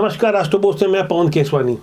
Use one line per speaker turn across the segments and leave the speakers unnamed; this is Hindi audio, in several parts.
नमस्कार राष्ट्रबोध से मैं पवन केसवानी।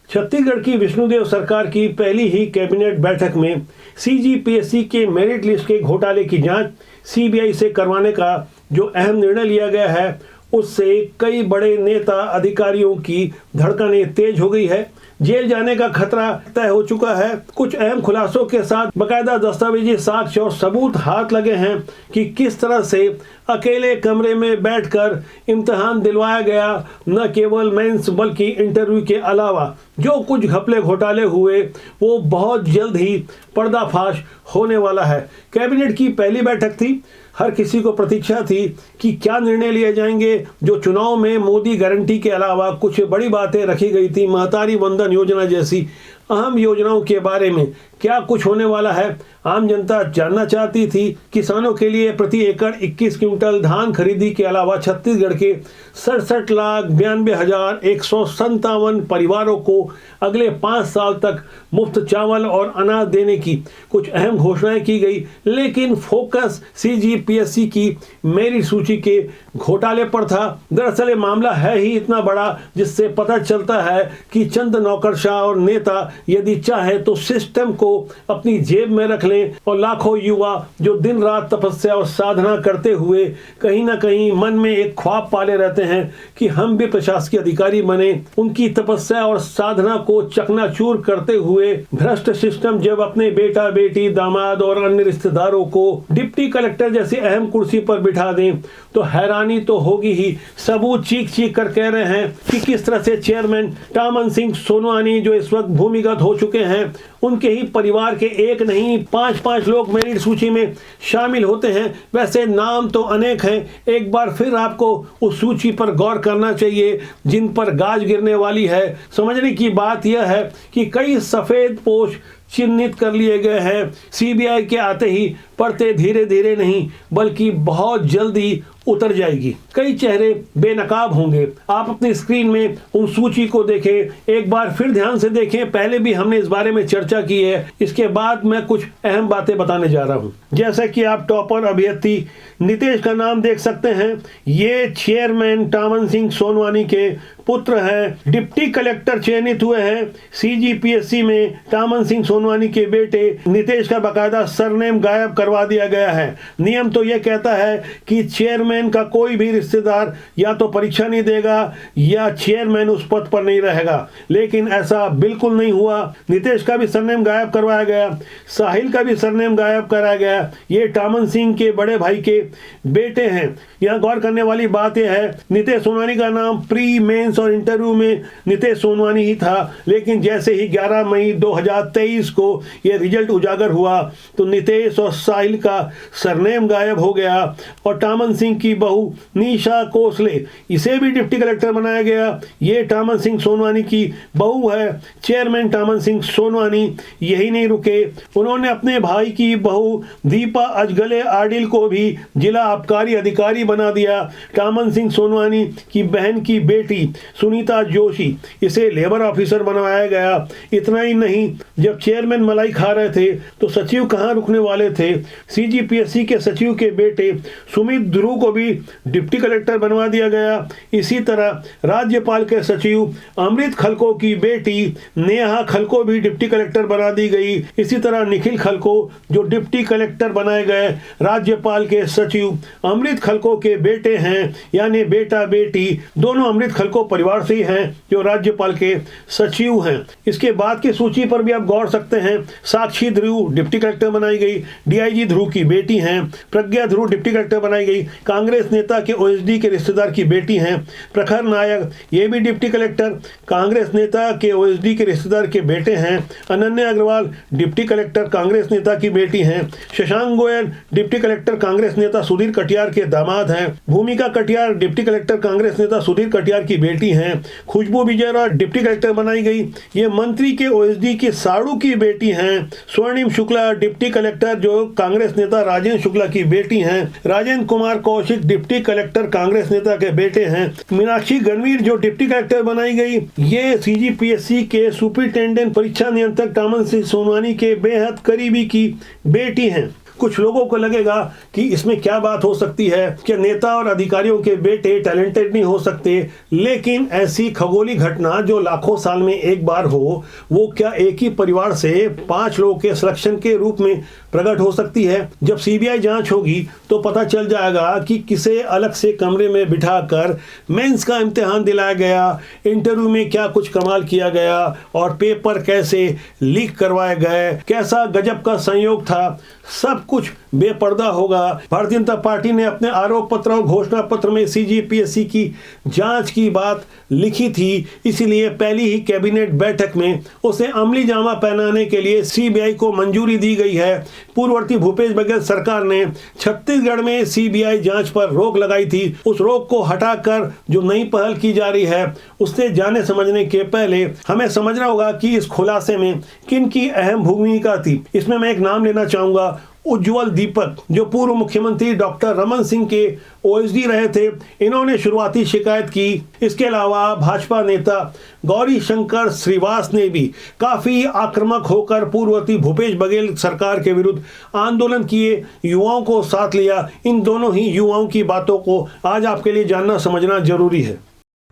छत्तीसगढ़ की विष्णुदेव सरकार की पहली ही कैबिनेट बैठक में सीजीपीएससी के मेरिट लिस्ट के घोटाले की जांच सीबीआई से करवाने का जो अहम निर्णय लिया गया है, उससे कई बड़े नेता अधिकारियों की धड़कनें तेज हो गई है। जेल जाने का खतरा तय हो चुका है। कुछ अहम खुलासों के साथ बकायदा दस्तावेजी साक्ष्य और सबूत हाथ लगे हैं कि किस तरह से अकेले कमरे में बैठकर इम्तिहान दिलवाया गया। न केवल मेंस बल्कि इंटरव्यू के अलावा जो कुछ घपले घोटाले हुए वो बहुत जल्द ही पर्दाफाश होने वाला है। कैबिनेट की पहली बैठक थी। हर किसी को प्रतीक्षा थी कि क्या निर्णय लिए जाएंगे। जो चुनाव में मोदी गारंटी के अलावा कुछ बड़ी बातें रखी गई थी, महतारी वंदन योजना जैसी अहम योजनाओं के बारे में क्या कुछ होने वाला है। आम जनता जानना चाहती थी। किसानों के लिए प्रति एकड़ 21 क्विंटल धान खरीदी के अलावा छत्तीसगढ़ के 67,92,157 परिवारों को अगले 5 साल तक मुफ्त चावल और अनाज देने की कुछ अहम घोषणाएं की गई। लेकिन फोकस सीजीपीएससी की मेरिट सूची के घोटाले पर था। दरअसल ये मामला है ही इतना बड़ा जिससे पता चलता है कि चंद नौकरशाह और नेता यदि चाहे तो सिस्टम को अपनी जेब में रख लें और लाखों युवा जो दिन रात तपस्या और साधना करते हुए कहीं ना कहीं मन में एक ख्वाब पाले रहते हैं कि हम भी प्रशासकीय अधिकारी बने, उनकी तपस्या और साधना को चकनाचूर करते हुए भ्रष्ट सिस्टम जब अपने बेटा बेटी दामाद और अन्य रिश्तेदारों को डिप्टी कलेक्टर जैसी अहम कुर्सी पर बिठा दें तो हैरानी तो होगी ही। सबूत चीख चीख कर कह रहे हैं कि किस तरह से चेयरमैन टामन सिंह सोनवानी जो इस वक्त भूमिगत हो चुके हैं, उनके ही परिवार के एक नहीं 5-5 लोग मेरिट सूची में शामिल होते हैं। वैसे नाम तो अनेक हैं। एक बार फिर आपको उस सूची पर गौर करना चाहिए जिन पर गाज गिरने वाली है। समझने की बात यह है कि कई सफेद पोश चिन्हित कर लिए गए हैं। सीबीआई के आते ही पढ़ते धीरे धीरे नहीं बल्कि बहुत जल्दी उतर जाएगी। कई चेहरे बेनकाब होंगे। आप अपनी स्क्रीन में उन सूची को देखें, एक बार फिर ध्यान से देखें। पहले भी हमने इस बारे में चर्चा की है। इसके बाद मैं कुछ अहम बातें बताने जा रहा हूं। जैसा कि आप टॉपर अभ्यर्थी नीतीश का नाम देख सकते हैं। ये चेयरमैन टामन सिंह सोनवानी के पुत्र हैं। डिप्टी कलेक्टर चयनित हुए हैं। सीजीपीएससी में टामन सिंह सोनवानी के बेटे नीतीश का बकायदा सरनेम गायब करवा दिया गया है। नियम तो यह कहता है कि चेयरमैन का कोई भी रिश्तेदार या तो परीक्षा नहीं देगा या चेयरमैन उस पद पर नहीं रहेगा, लेकिन ऐसा बिल्कुल नहीं हुआ। नीतीश का भी सरनेम गायब करवाया गया, साहिल का भी सरनेम गायब कराया गया। ये टामन सिंह के बड़े भाई के बेटे हैं। यहाँ गौर करने वाली बात यह है, नीतीश सोनवानी का नाम प्री मेंस और इंटरव्यू में नीतीश सोनवानी ही था, लेकिन जैसे ही 11 मई 2023 को यह रिजल्ट उजागर हुआ तो नीतीश और साहिल का सरनेम गायब हो गया और टामन सिंह की बहू निशा कोसले, इसे भी डिप्टी कलेक्टर बनाया गया। ये टामन सिंह सोनवानी की बहू है। चेयरमैन टामन सिंह सोनवानी यही नहीं रुके, उन्होंने अपने भाई की बहू दीपा अजगले आडिल को भी जिला आबकारी अधिकारी बना दिया। टामन सिंह सोनवानी की बहन की बेटी सुनीता जोशी, इसे लेबर ऑफिसर बनवाया गया। इतना ही नहीं, जब चेयरमैन मलाई खा रहे थे तो सचिव कहां रुकने वाले थे। सीजीपीएससी के सचिव के बेटे सुमित ध्रुव को भी डिप्टी कलेक्टर बनवा दिया गया। इसी तरह राज्यपाल के सचिव अमृत खलको की बेटी नेहा खलको भी डिप्टी कलेक्टर बना दी गई। इसी तरह निखिल खलको जो डिप्टी कलेक्टर बनाए गए राज्यपाल के सचिव अमृत खलको के बेटे हैं, यानी बेटा बेटी दोनों अमृत खलको परिवार से ही हैं जो राज्यपाल के सचिव हैं। इसके बाद की सूची पर भी आप गौर सकते हैं। साक्षी ध्रुव डिप्टी कलेक्टर बनाई गई, डीआईजी ध्रुव की बेटी हैं। प्रज्ञा ध्रुव डिप्टी कलेक्टर बनाई गई, कांग्रेस नेता के ओएसडी के रिश्तेदार की बेटी हैं। प्रखर नायक ये भी डिप्टी कलेक्टर, कांग्रेस नेता के ओएसडी के रिश्तेदार के बेटे हैं। अनन्या अग्रवाल डिप्टी कलेक्टर, कांग्रेस नेता की बेटी हैं। शशांक गोयल डिप्टी कलेक्टर, कांग्रेस नेता सुधीर कटियार के दामाद हैं। भूमिका कटियार डिप्टी कलेक्टर, कांग्रेस नेता सुधीर कटियार की बेटी हैं। खुशबू विजयरा डिप्टी कलेक्टर बनाई गई, ये मंत्री के ओएसडी के साड़ू की बेटी हैं। स्वर्णिम शुक्ला डिप्टी कलेक्टर जो कांग्रेस नेता राजेंद्र शुक्ला की बेटी हैं। राजेंद्र कुमार कौशिक डिप्टी कलेक्टर, कांग्रेस नेता के बेटे हैं। मीनाक्षी गणवीर जो डिप्टी कलेक्टर बनाई गई, ये सीजीपीएससी के सुपरिटेंडेंट परीक्षा नियंत्रक टामन सिंह सोनवानी के बेहद करीबी की बेटी हैं। कुछ लोगों को लगेगा कि इसमें क्या बात हो सकती है कि नेता और अधिकारियों के बेटे टैलेंटेड नहीं हो सकते, लेकिन ऐसी खगोलीय घटना जो लाखों साल में एक बार हो, वो क्या एक ही परिवार से 5 लोगों के सिलेक्शन के रूप में प्रकट हो सकती है। जब सीबीआई जांच होगी तो पता चल जाएगा कि किसे अलग से कमरे में बिठाकर मेंस का इम्तिहान दिलाया गया, इंटरव्यू में क्या कुछ कमाल किया गया और पेपर कैसे लीक करवाए गए, कैसा गजब का संयोग था, सब कुछ बेपर्दा होगा। भारतीय जनता पार्टी ने अपने आरोप पत्र और घोषणा पत्र में सीजीपीएससी की जांच की बात लिखी थी, इसीलिए पहली ही कैबिनेट बैठक में उसे अमली जामा पहनाने के लिए सीबीआई को मंजूरी दी गई है। पूर्ववर्ती भूपेश बघेल सरकार ने छत्तीसगढ़ में सीबीआई जांच पर रोक लगाई थी। उस रोक को हटाकर जो नई पहल की जा रही है, उससे जाने समझने के पहले हमें समझना होगा कि इस खुलासे में किन की अहम भूमिका थी। इसमें मैं एक नाम लेना चाहूंगा, उज्जवल दीपक, जो पूर्व मुख्यमंत्री डॉक्टर रमन सिंह के ओएसडी रहे थे। इन्होंने शुरुआती शिकायत की। इसके अलावा भाजपा नेता गौरी शंकर श्रीवास ने भी काफी आक्रामक होकर पूर्ववर्ती भूपेश बघेल सरकार के विरुद्ध आंदोलन किए, युवाओं को साथ लिया। इन दोनों ही युवाओं की बातों को आज आपके लिए जानना समझना जरूरी है।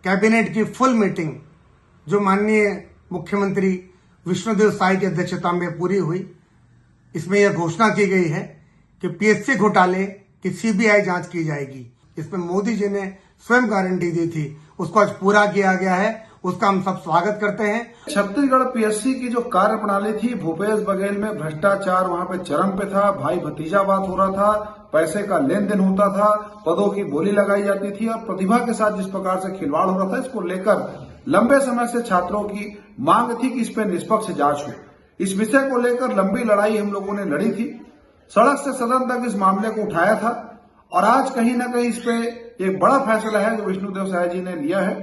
कैबिनेट की फुल मीटिंग जो माननीय मुख्यमंत्री विष्णुदेव साय की अध्यक्षता में पूरी हुई, इसमें यह घोषणा की गई है कि पीएससी घोटाले की सीबीआई जांच की जाएगी। इसमें मोदी जी ने स्वयं गारंटी दी थी, उसको आज पूरा किया गया है, उसका हम सब स्वागत करते हैं।
छत्तीसगढ़ पीएससी की जो कार्य प्रणाली थी, भूपेश बघेल में भ्रष्टाचार वहां पे चरम पे था, भाई भतीजा बात हो रहा था, पैसे का लेन देन होता था, पदों की बोली लगाई जाती थी और प्रतिभा के साथ जिस प्रकार से खिलवाड़ हो रहा था, इसको लेकर लंबे समय से छात्रों की मांग थी कि इस पे निष्पक्ष जांच हो। इस विषय को लेकर लंबी लड़ाई हम लोगों ने लड़ी थी, सड़क से सदन तक इस मामले को उठाया था और आज कहीं ना कहीं इस पे एक बड़ा फैसला है जो विष्णुदेव साय जी ने लिया है।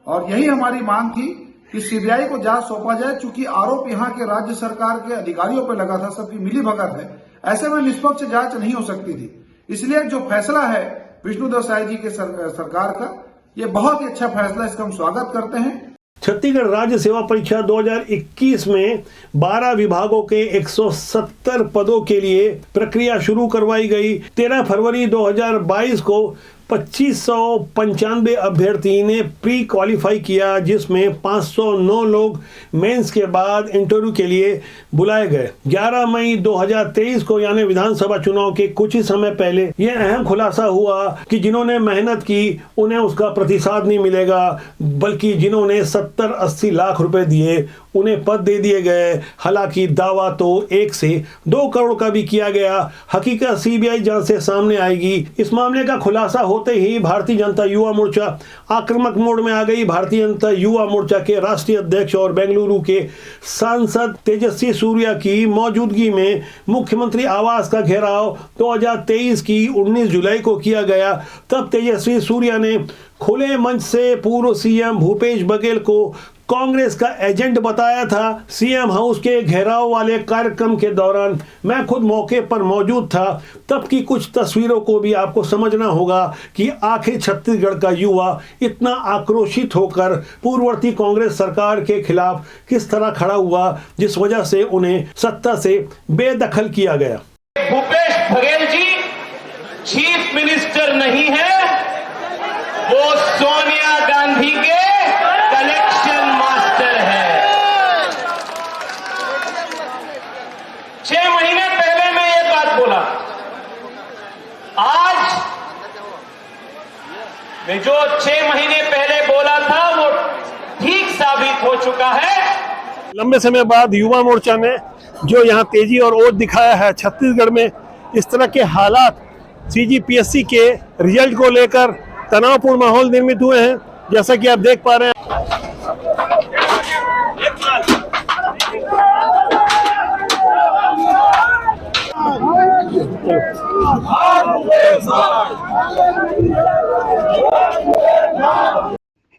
और यही हमारी मांग थी कि सीबीआई को जांच सौंपा जाए, चूंकि आरोप यहाँ के राज्य सरकार के अधिकारियों पर लगा था, सबकी मिलीभगत है, ऐसे में निष्पक्ष जांच नहीं हो सकती थी। इसलिए जो फैसला है विष्णुदेव साय जी के सरकार का, ये बहुत ही अच्छा फैसला है, इसका हम स्वागत करते हैं।
छत्तीसगढ़ राज्य सेवा परीक्षा 2021 में 12 विभागों के 170 पदों के लिए प्रक्रिया शुरू करवाई गई। 13 फरवरी 2022 को 2595 अभ्यर्थी ने प्री क्वालिफाई किया, जिसमें 509 लोग मेंस के बाद इंटरव्यू के लिए बुलाए गए। 11 मई 2023 को यानी विधानसभा चुनाव के कुछ ही समय पहले यह अहम खुलासा हुआ कि जिन्होंने मेहनत की उन्हें उसका प्रतिशत नहीं मिलेगा, बल्कि जिन्होंने 70-80 लाख रुपए दिए उन्हें पद दे दिए गए। हालांकि दावा तो 1 से 2 करोड़ का भी किया गया। हकीकत सीबीआई जांच से सामने आएगी। इस मामले का खुलासा होते ही भारतीय जनता युवा मोर्चा आक्रामक मोड में आ गई। भारतीय जनता युवा मोर्चा के राष्ट्रीय अध्यक्ष और बेंगलुरु के सांसद तेजस्वी सूर्या की मौजूदगी में मुख्यमंत्री आवास का घेराव 2023 की 19 जुलाई को किया गया। तब तेजस्वी सूर्या ने खुले मंच से पूर्व सीएम भूपेश बघेल को कांग्रेस का एजेंट बताया था। सीएम हाउस के घेराव वाले कार्यक्रम के दौरान मैं खुद मौके पर मौजूद था। तब की कुछ तस्वीरों को भी आपको समझना होगा कि आखिर छत्तीसगढ़ का युवा इतना आक्रोशित होकर पूर्ववर्ती कांग्रेस सरकार के खिलाफ किस तरह खड़ा हुआ, जिस वजह से उन्हें सत्ता से बेदखल किया गया।
भूपेश बघेल जी चीफ मिनिस्टर नहीं है, वो सोनिया गांधी के कलेक्शन मास्टर है। 6 महीने पहले मैं ये बात बोला, आज मैं जो 6 महीने पहले बोला था वो ठीक साबित हो चुका है।
लंबे समय बाद युवा मोर्चा ने जो यहाँ तेजी और ओज दिखाया है, छत्तीसगढ़ में इस तरह के हालात सीजीपीएससी के रिजल्ट को लेकर तनावपूर्ण माहौल निर्मित हुए हैं, जैसा कि आप देख पा रहे हैं।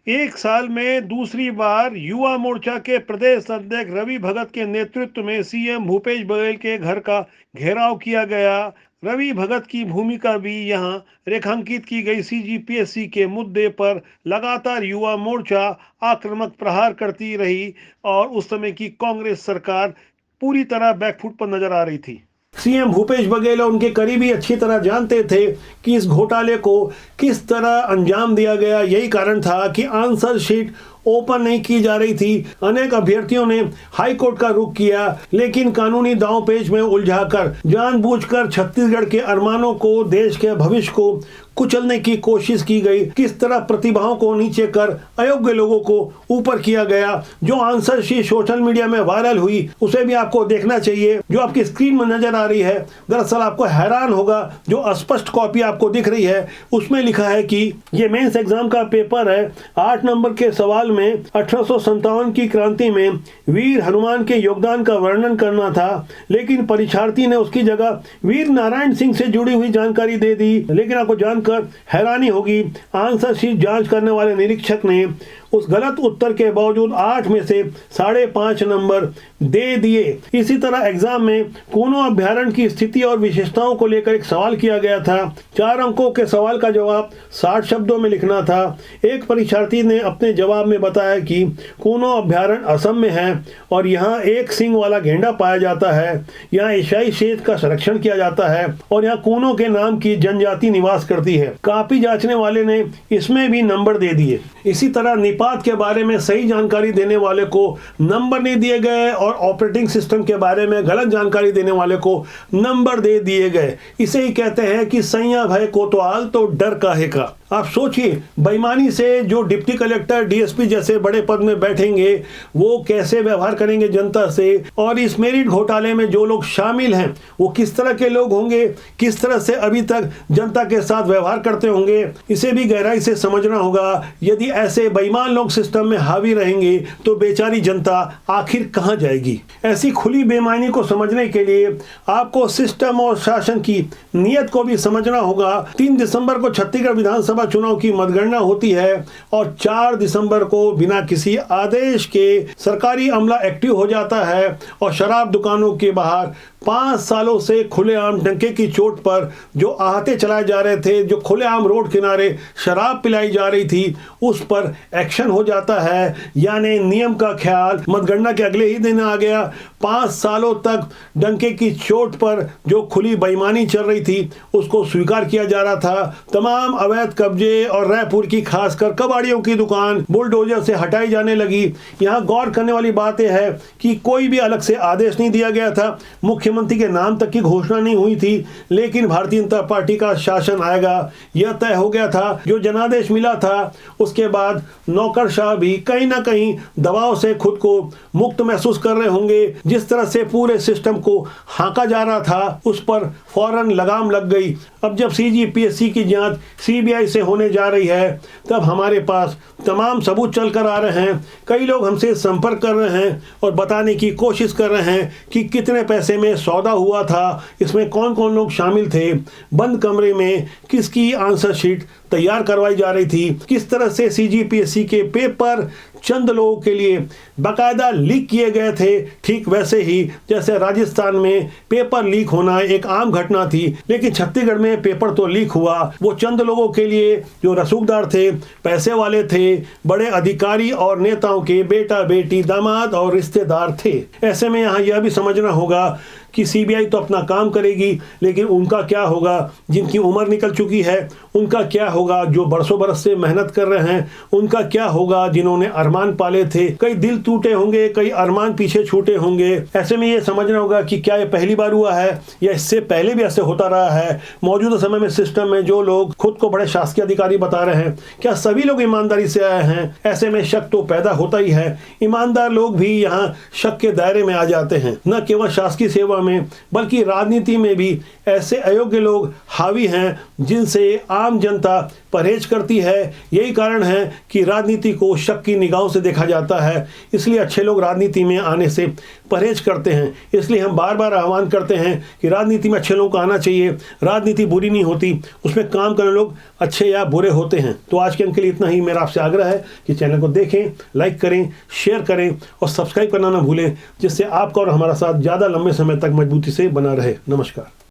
एक साल में दूसरी बार युवा मोर्चा के प्रदेश अध्यक्ष रवि भगत के नेतृत्व में सीएम भूपेश बघेल के घर का घेराव किया गया। रवि भगत की भूमिका भी यहां रेखांकित की गई। सीजीपीएससी के मुद्दे पर लगातार युवा मोर्चा आक्रामक प्रहार करती रही और उस समय की कांग्रेस सरकार पूरी तरह बैकफुट पर नजर आ रही थी। सीएम भूपेश बघेल और उनके करीबी अच्छी तरह जानते थे कि इस घोटाले को किस तरह अंजाम दिया गया। यही कारण था कि आंसर शीट ओपन नहीं की जा रही थी। अनेक अभ्यर्थियों ने हाई कोर्ट का रुख किया, लेकिन कानूनी दांवपेच में उलझाकर जानबूझकर छत्तीसगढ़ के अरमानों को, देश के भविष्य को कुचलने की कोशिश की गई। किस तरह प्रतिभाओं को नीचे कर अयोग्य लोगों को ऊपर किया गया। जो आंसर शीट सोशल मीडिया में वायरल हुई उसे भी आपको देखना चाहिए, जो आपकी स्क्रीन में नजर आ रही है। दरअसल आपको हैरान होगा, जो अस्पष्ट कॉपी आपको दिख रही है उसमें लिखा है कि ये मेंस एग्जाम का पेपर है। 8 नंबर के सवाल में 1857 की क्रांति में वीर हनुमान के योगदान का वर्णन करना था, लेकिन परीक्षार्थी ने उसकी जगह वीर नारायण सिंह से जुड़ी हुई जानकारी दे दी। लेकिन आपको जानकर हैरानी होगी, आंसर शीट जांच करने वाले निरीक्षक ने उस गलत उत्तर के बावजूद 8 में से 5.5 नंबर दे दिए। इसी तरह एग्जाम में कूनो अभ्यारण्य की स्थिति और विशेषताओं को लेकर एक सवाल किया गया था। 4 अंकों के सवाल का जवाब 60 शब्दों में लिखना था। एक परीक्षार्थी ने अपने जवाब में बताया कि कूनो अभ्यारण्य असम में है और यहाँ एक सींग वाला गेंडा पाया जाता है, यहाँ एशियाई शेर का संरक्षण किया जाता है और यहाँ कूनो के नाम की जनजाति निवास करती है। कॉपी जांचने वाले ने इसमें भी नंबर दे दिए। इसी तरह निपात के बारे में सही जानकारी देने वाले को नंबर नहीं दिए गए और ऑपरेटिंग सिस्टम के बारे में गलत जानकारी देने वाले को नंबर दे दिए गए। इसे ही कहते हैं कि सैया भय कोतवाल तो डर काहे का। आप सोचिए, बेईमानी से जो डिप्टी कलेक्टर, डीएसपी जैसे बड़े पद में बैठेंगे वो कैसे व्यवहार करेंगे जनता से, और इस मेरिट घोटाले में जो लोग शामिल हैं वो किस तरह के लोग होंगे, किस तरह से अभी तक जनता के साथ व्यवहार करते होंगे, इसे भी गहराई से समझना होगा। यदि ऐसे बेईमान लोग सिस्टम में हावी रहेंगे तो बेचारी जनता आखिर कहां जाएगी। ऐसी खुली बेईमानी को समझने के लिए आपको सिस्टम और शासन की नीयत को भी समझना होगा। 3 दिसंबर को छत्तीसगढ़ विधानसभा चुनाव की मतगणना होती है और 4 दिसंबर को बिना किसी आदेश के सरकारी अमला एक्टिव हो जाता है और शराब दुकानों के बाहर 5 सालों से खुलेआम डंके की चोट पर जो आहते चलाए जा रहे थे, जो खुलेआम रोड किनारे शराब पिलाई जा रही थी, उस पर एक्शन हो जाता है। यानी नियम का ख्याल मतगणना के अगले ही दिन आ गया। 5 सालों तक डंके की चोट पर जो खुली बेईमानी चल रही थी उसको स्वीकार किया जा रहा था। तमाम अवैध कब्जे और रायपुर की खासकर कबाड़ियों की दुकान बुलडोजर से हटाई जाने लगी। यहाँ गौर करने वाली बात यह है कि कोई भी अलग से आदेश नहीं दिया गया था, मुख्यमंत्री के नाम तक की घोषणा नहीं हुई थी, लेकिन भारतीय जनता पार्टी का शासन आएगा यह तय हो गया था। जो जनादेश मिला था उसके बाद नौकरशाह भी कहीं ना कहीं दबाव से खुद को मुक्त महसूस कर रहे होंगे। जिस तरह से पूरे सिस्टम को हाँका जा रहा था उस पर फौरन लगाम लग गई। अब जब सीजीपीएससी की जांच सीबीआई से होने जा रही है तब हमारे पास तमाम सबूत चल कर आ रहे हैं। कई लोग हमसे संपर्क कर रहे हैं और बताने की कोशिश कर रहे हैं कि कितने पैसे में सौदा हुआ था, इसमें कौन कौन लोग शामिल थे, बंद कमरे में किसकी आंसर शीट तैयार करवाई जा रही थी, किस तरह से सीजीपीएससी के पेपर चंद लोगों के लिए बाकायदा लीक किए गए थे। ठीक वैसे ही जैसे राजस्थान में पेपर लीक होना एक आम घटना थी, लेकिन छत्तीसगढ़ में पेपर तो लीक हुआ वो चंद लोगों के लिए जो रसूखदार थे, पैसे वाले थे, बड़े अधिकारी और नेताओं के बेटा बेटी, दामाद और रिश्तेदार थे। ऐसे में यहाँ यह भी समझना होगा कि सीबीआई तो अपना काम करेगी, लेकिन उनका क्या होगा जिनकी उम्र निकल चुकी है, उनका क्या होगा जो बरसों बरस से मेहनत कर रहे हैं, उनका क्या होगा जिन्होंने अरमान पाले थे। कई दिल टूटे होंगे, कई अरमान पीछे छूटे होंगे। ऐसे में ये समझना होगा कि क्या ये पहली बार हुआ है या इससे पहले भी ऐसे होता रहा है। मौजूदा समय में सिस्टम में जो लोग खुद को बड़े शासकीय अधिकारी बता रहे हैं, क्या सभी लोग ईमानदारी से आए हैं? ऐसे में शक तो पैदा होता ही है। ईमानदार लोग भी यहाँ शक के दायरे में आ जाते हैं। न केवल शासकीय सेवा में बल्कि राजनीति में भी ऐसे अयोग्य लोग हावी हैं जिनसे आम जनता परहेज करती है। यही कारण है कि राजनीति को शक की निगाहों से देखा जाता है, इसलिए अच्छे लोग राजनीति में आने से परहेज करते हैं। इसलिए हम बार बार आह्वान करते हैं कि राजनीति में अच्छे लोगों को आना चाहिए। राजनीति बुरी नहीं होती, उसमें काम करने लोग अच्छे या बुरे होते हैं। तो आज के अंक के लिए इतना ही। मेरा आपसे आग्रह है कि चैनल को देखें, लाइक करें, शेयर करें और सब्सक्राइब करना ना भूलें, जिससे आपका और हमारा साथ ज़्यादा लंबे समय तक मजबूती से बना रहे। नमस्कार।